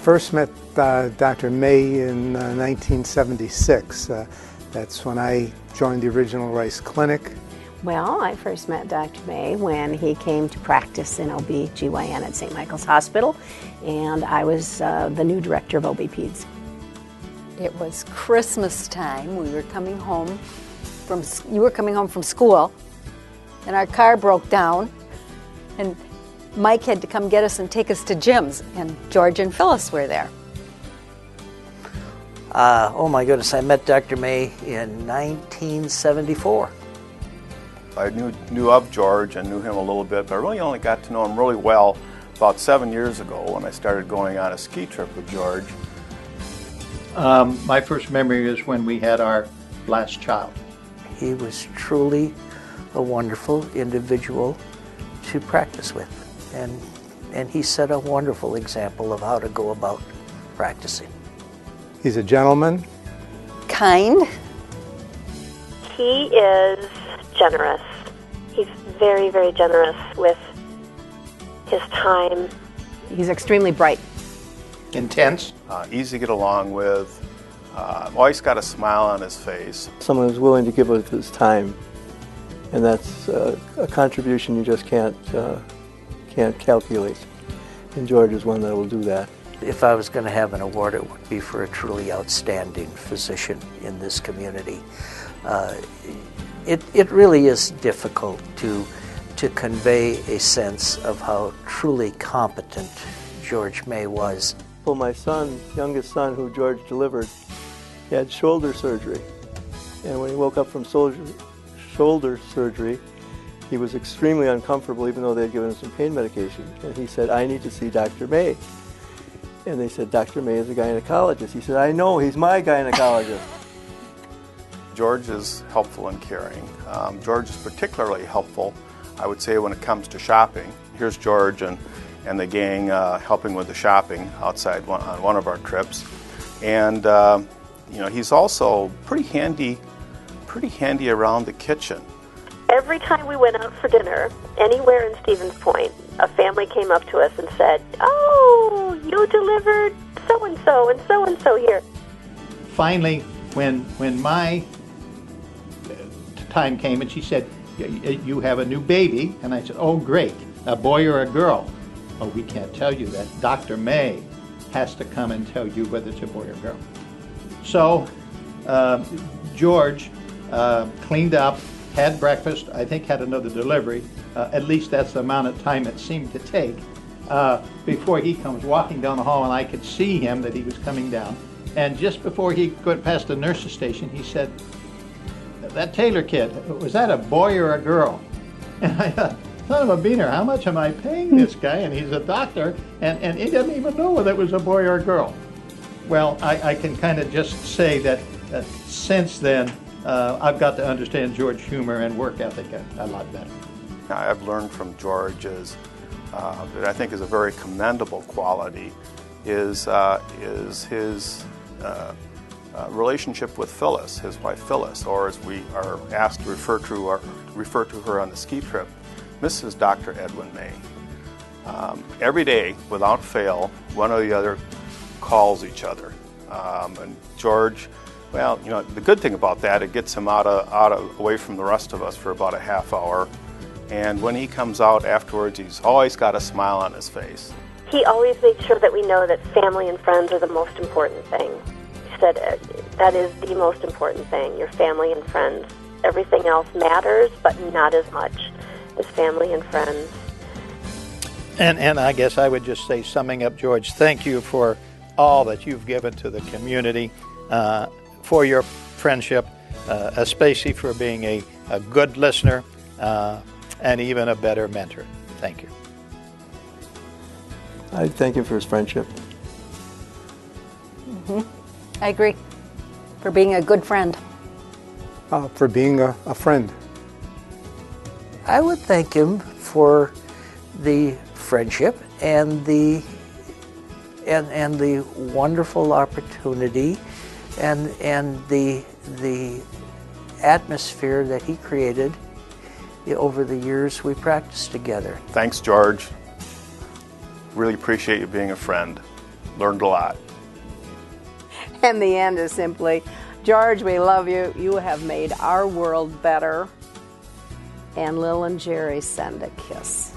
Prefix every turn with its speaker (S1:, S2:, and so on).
S1: first met Dr. May in 1976. That's when I joined the original Rice Clinic.
S2: Well, I first met Dr. May when he came to practice in OB/GYN at St. Michael's Hospital, and I was the new director of OB-Peds.
S3: It was Christmas time. We were coming home you were coming home from school, and our car broke down, and Mike had to come get us and take us to Jim's, and George and Phyllis were there.
S4: Oh my goodness, I met Dr. May in 1974.
S5: I knew of George and knew him a little bit, but I really only got to know him really well about 7 years ago when I started going on a ski trip with George.
S6: My first memory is when we had our last child.
S4: He was truly a wonderful individual to practice with, and he set a wonderful example of how to go about practicing.
S1: He's a gentleman.
S3: Kind.
S7: He is generous. He's very, very generous with his time.
S2: He's extremely bright.
S6: Intense.
S5: Easy to get along with. Always got a smile on his face.
S8: Someone who's willing to give of his time, and that's a contribution you just can't calculate. And George is one that will do that.
S4: If I was going to have an award, it would be for a truly outstanding physician in this community. It really is difficult to convey a sense of how truly competent George May was.
S8: Well, my son, youngest son, who George delivered, he had shoulder surgery. And when he woke up from shoulder surgery, he was extremely uncomfortable, even though they had given him some pain medication. And he said, "I need to see Dr. May." And they said, "Dr. May is a gynecologist." He said, "I know, he's my gynecologist."
S5: George is helpful and caring. George is particularly helpful, I would say, when it comes to shopping. Here's George and the gang helping with the shopping outside on one of our trips. And he's also pretty handy around the kitchen.
S7: Every time we went out for dinner, anywhere in Stevens Point, a family came up to us and said, "Oh, you delivered so-and-so and so-and-so here."
S6: Finally, when my time came and she said, "You have a new baby," and I said, "Oh, great, a boy or a girl?" "Oh, we can't tell you that. Dr. May has to come and tell you whether it's a boy or girl." So George cleaned up, had breakfast, I think had another delivery. At least that's the amount of time it seemed to take before he comes walking down the hall, and I could see him that he was coming down. And just before he got past the nurse's station, he said, "That Taylor kid, was that a boy or a girl?" And I thought, son of a beaner, how much am I paying this guy? And he's a doctor, and he doesn't even know whether it was a boy or a girl. Well, I can kind of just say that since then, I've got to understand George's humor and work ethic a lot better.
S5: I've learned from George that I think is a very commendable quality is his relationship with Phyllis, his wife Phyllis, or as we are asked to refer to her on the ski trip, Mrs. Dr. Edwin May. Every day, without fail, one or the other calls each other. And George, well, the good thing about that, it gets him away from the rest of us for about a half hour. And when he comes out afterwards, he's always got a smile on his face.
S7: He always makes sure that we know that family and friends are the most important thing. He said that is the most important thing, your family and friends. Everything else matters, but not as much as family and friends.
S6: And I guess I would just say, summing up, George, thank you for all that you've given to the community, for your friendship, especially for being a good listener, and even a better mentor. Thank you.
S8: I thank him for his friendship.
S3: Mm-hmm. I agree. For being a good friend.
S1: For being a friend.
S4: I would thank him for the friendship and the wonderful opportunity and the atmosphere that he created over the years we practiced together.
S5: Thanks, George. Really appreciate you being a friend. learned a lot.
S2: And the end is simply, George, we love you. You have made our world better. And Lil and Jerry send a kiss.